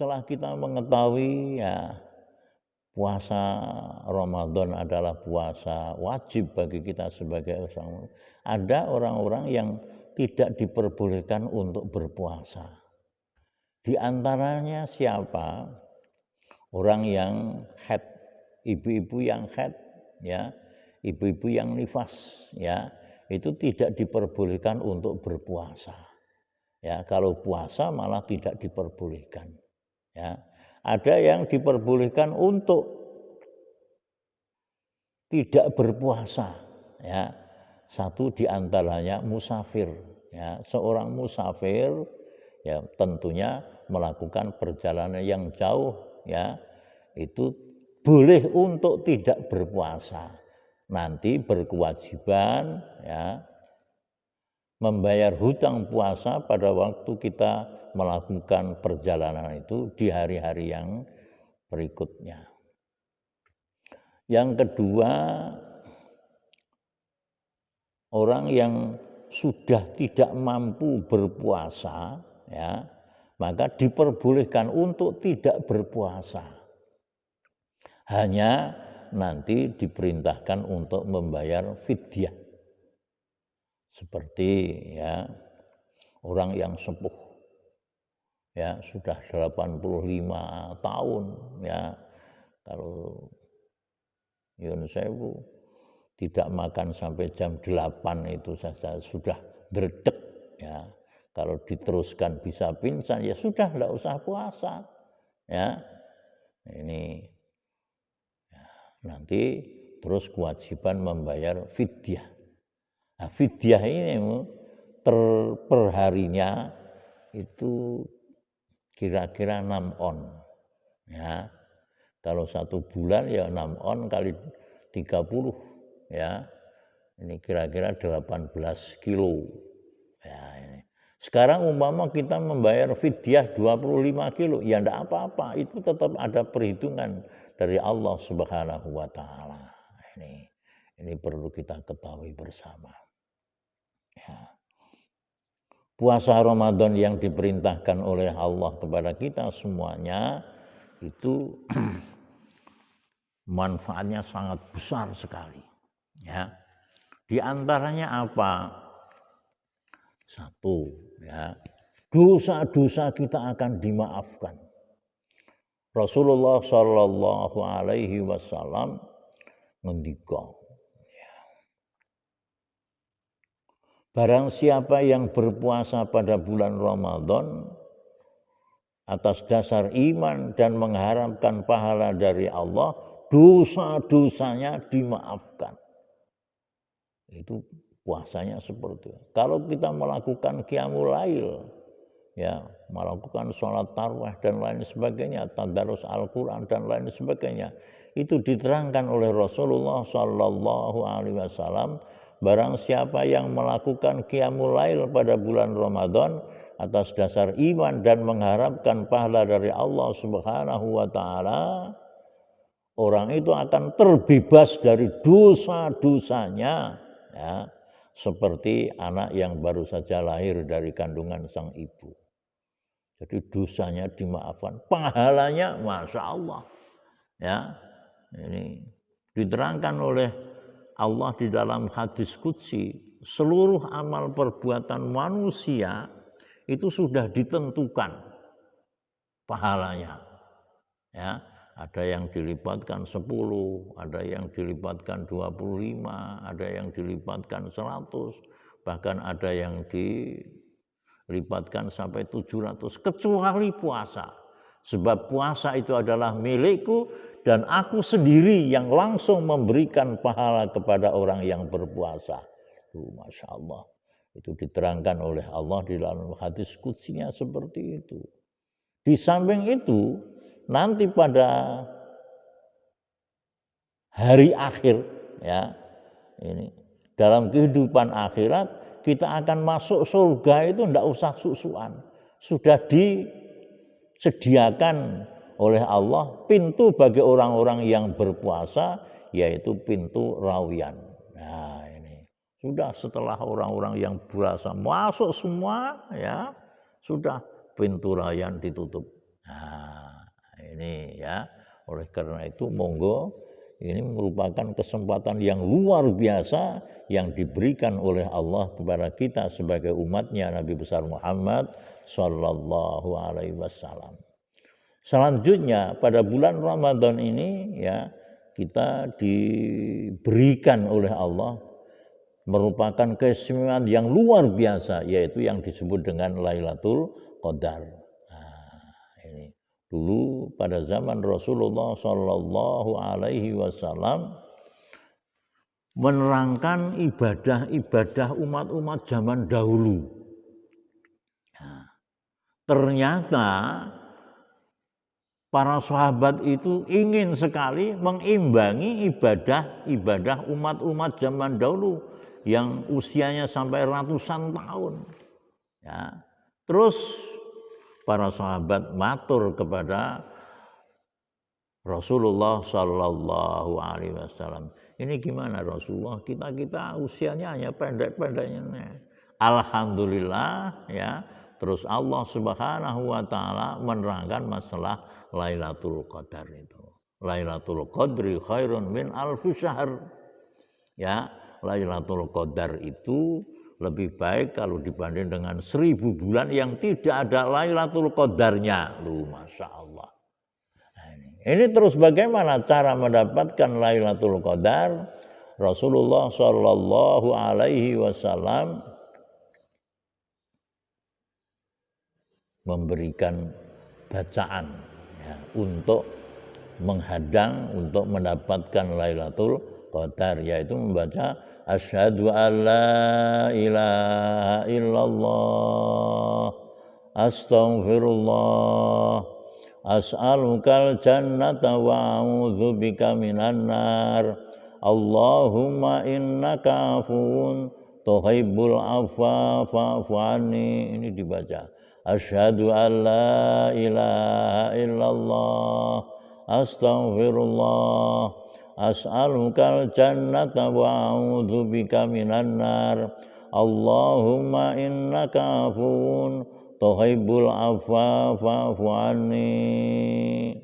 setelah kita mengetahui ya puasa Ramadan adalah puasa wajib bagi kita sebagai orang, ada orang-orang yang tidak diperbolehkan untuk berpuasa. Di antaranya siapa? Orang yang haid, ibu-ibu yang haid, ya, ibu-ibu yang nifas, ya, itu tidak diperbolehkan untuk berpuasa. Ya, kalau puasa malah tidak diperbolehkan. Ya, ada yang diperbolehkan untuk tidak berpuasa. Ya, satu di antaranya musafir. Ya, seorang musafir, ya, tentunya melakukan perjalanan yang jauh, ya, itu boleh untuk tidak berpuasa. Nanti berkewajiban, ya, membayar hutang puasa pada waktu kita melakukan perjalanan itu di hari-hari yang berikutnya. Yang kedua, orang yang sudah tidak mampu berpuasa, ya, maka diperbolehkan untuk tidak berpuasa. Hanya nanti diperintahkan untuk membayar fidyah. Seperti ya orang yang sepuh, ya sudah 85 tahun, ya kalau Yun Sewu tidak makan sampai jam 8 itu saja sudah dredeg, ya. Kalau diteruskan bisa pingsan, ya sudah enggak usah puasa, ya. Ini ya, nanti terus kewajiban membayar fidyah. Nah, fidyah ini perharinya itu kira-kira 6 on, ya. Kalau 1 bulan ya 6 on kali 30, ya. Ini kira-kira 18 kilo. Ya, ini. Sekarang umpama kita membayar fidyah 25 kilo, ya enggak apa-apa, itu tetap ada perhitungan dari Allah Subhanahu wa taala. Ini perlu kita ketahui bersama. Ya. Puasa Ramadan yang diperintahkan oleh Allah kepada kita semuanya itu manfaatnya sangat besar sekali. Ya. Di antaranya apa? Satu, ya, dosa-dosa kita akan dimaafkan. Rasulullah Shallallahu Alaihi Wasallam ngendika, ya, barang siapa yang berpuasa pada bulan Ramadan atas dasar iman dan mengharapkan pahala dari Allah, dosa-dosanya dimaafkan. Itu puasanya seperti itu. Kalau kita melakukan qiyamul lail, ya, melakukan sholat tarawih dan lain sebagainya, tadarus Al-Quran dan lain sebagainya, itu diterangkan oleh Rasulullah Shallallahu Alaihi Wasallam, barang siapa yang melakukan qiyamul lail pada bulan Ramadan atas dasar iman dan mengharapkan pahala dari Allah Subhanahu wa taala, orang itu akan terbebas dari dosa-dosanya, ya, seperti anak yang baru saja lahir dari kandungan sang ibu. Jadi dosanya dimaafkan, pahalanya Masya Allah. Ya, ini diterangkan oleh Allah di dalam hadis qudsi, seluruh amal perbuatan manusia itu sudah ditentukan pahalanya. Ya, ada yang dilipatkan 10, ada yang dilipatkan 25, ada yang dilipatkan 100, bahkan ada yang dilipatkan sampai 700, kecuali puasa. Sebab puasa itu adalah milikku dan aku sendiri yang langsung memberikan pahala kepada orang yang berpuasa. Masya Allah. Itu diterangkan oleh Allah di dalam hadis qudsinya seperti itu. Di samping itu, nanti pada hari akhir, ya, ini dalam kehidupan akhirat kita akan masuk surga itu tidak usah susuan, sudah disediakan oleh Allah pintu bagi orang-orang yang berpuasa, yaitu pintu Rayyan. Nah, ini sudah setelah orang-orang yang puasa masuk semua, ya, sudah pintu Rayyan ditutup. Nah, ini ya. Oleh karena itu monggo, ini merupakan kesempatan yang luar biasa yang diberikan oleh Allah kepada kita sebagai umatnya Nabi besar Muhammad Sallallahu Alaihi Wasallam. Selanjutnya pada bulan Ramadan ini ya kita diberikan oleh Allah merupakan keistimewaan yang luar biasa, yaitu yang disebut dengan Lailatul Qadar. Ini dulu pada zaman Rasulullah Sallallahu Alaihi Wasallam menerangkan ibadah-ibadah umat-umat zaman dahulu. Ternyata para sahabat itu ingin sekali mengimbangi ibadah umat-umat zaman dahulu yang usianya sampai ratusan tahun. Ya. Terus para sahabat matur kepada Rasulullah Sallallahu Alaihi Wasallam. Ini gimana Rasulullah? Kita usianya hanya pendek-pendeknya. Alhamdulillah ya. Terus Allah Subhanahu wa taala menerangkan masalah Lailatul Qadar itu. Lailatul Qadri khairun min alfi syahr. Ya, Lailatul Qadar itu lebih baik kalau dibanding dengan 1000 bulan yang tidak ada Lailatul Qadarnya. Lu Masya Allah. Ini terus bagaimana cara mendapatkan Lailatul Qadar? Rasulullah Shallallahu Alaihi Wasallam memberikan bacaan ya, untuk menghadang untuk mendapatkan Lailatul Qadar, yaitu membaca asyhadu alla ilaha illallah astaghfirullah as'alukal jannata wa a'udzubika minan nar Allahumma innaka afuwun tuhibbul afwa fa'fu anni. Ini dibaca asyhadu alla ilaha illallah astaghfirullah as'alukal jannata wa a'udzubika minan nar Allahumma innaka afuwun tuhibbul afwa fa'fu anni.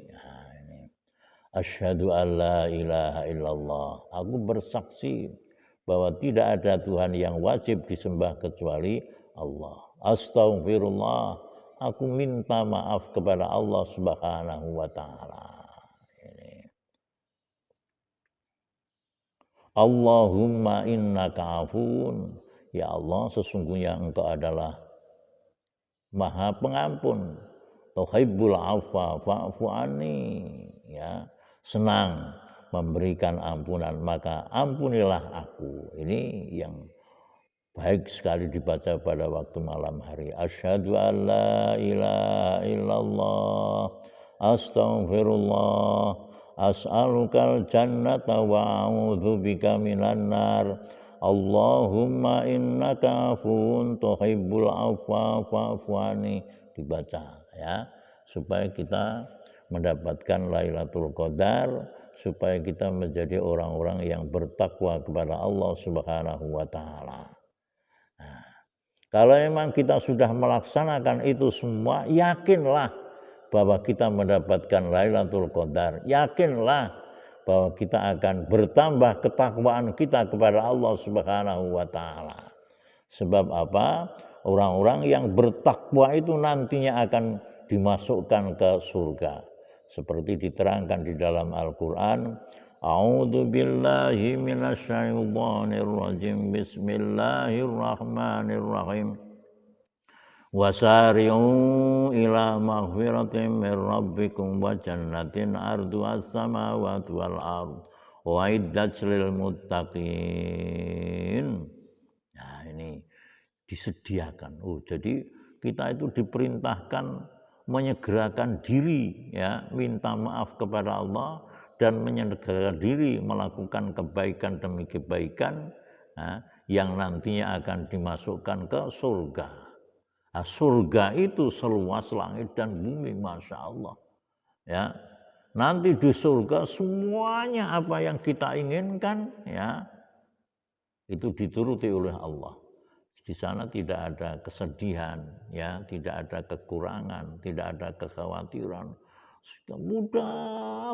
Asyhadu alla ilaha illallah. Aku bersaksi bahwa tidak ada Tuhan yang wajib disembah kecuali Allah. Astaghfirullah, aku minta maaf kepada Allah Subhanahu wa taala. Allahumma innaka afun. Ya Allah, sesungguhnya Engkau adalah Maha Pengampun. Tuhibbul afwa fa'fu anni. Ya, senang memberikan ampunan, maka ampunilah aku. Ini yang baik sekali dibaca pada waktu malam hari. Asyhadu an la ilaha illallah astaghfirullah as'alukal jannata wa a'udzubika minan nar Allahumma innaka afuwun tuhibbul afwa fa'fu anni. Dibaca ya, supaya kita mendapatkan Lailatul Qadar, supaya kita menjadi orang-orang yang bertakwa kepada Allah Subhanahu wa taala. Nah, kalau memang kita sudah melaksanakan itu semua, yakinlah bahwa kita mendapatkan Lailatul Qadar. Yakinlah bahwa kita akan bertambah ketakwaan kita kepada Allah Subhanahu wa taala. Sebab apa? Orang-orang yang bertakwa itu nantinya akan dimasukkan ke surga. Seperti diterangkan di dalam Al-Qur'an, A'udzu billahi minasyaitonir rajim. Bismillahirrahmanirrahim. Wasari'u ila maghfiratin min rabbikum wa jannatin arduhas samawati wal ardh wa iddat lil muttaqin. Nah, ini disediakan. Jadi kita itu diperintahkan menyegerakan diri ya, minta maaf kepada Allah dan menyegerakan diri melakukan kebaikan demi kebaikan ya, yang nantinya akan dimasukkan ke surga. Nah, surga itu seluas langit dan bumi, Masya Allah. Ya, nanti di surga semuanya apa yang kita inginkan ya itu dituruti oleh Allah. Di sana tidak ada kesedihan, ya, tidak ada kekurangan, tidak ada kekhawatiran. Muda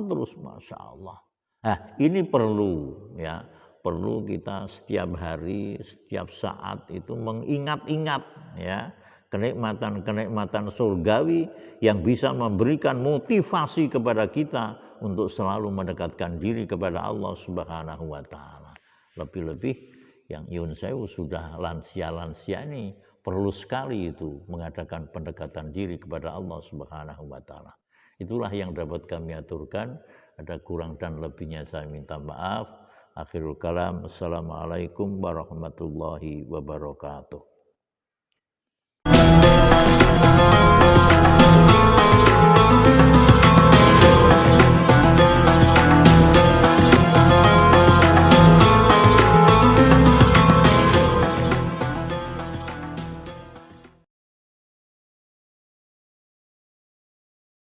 terus, masya Allah. Nah, ini perlu ya, perlu kita setiap hari, setiap saat itu mengingat-ingat ya kenikmatan-kenikmatan surgawi yang bisa memberikan motivasi kepada kita untuk selalu mendekatkan diri kepada Allah Subhanahu wa taala. Lebih-lebih yang Yun Sewu sudah lansia-lansia ini perlu sekali itu mengadakan pendekatan diri kepada Allah Subhanahu wa taala. Itulah yang dapat kami aturkan. Ada kurang dan lebihnya saya minta maaf. Akhirul kalam. Assalamualaikum warahmatullahi wabarakatuh.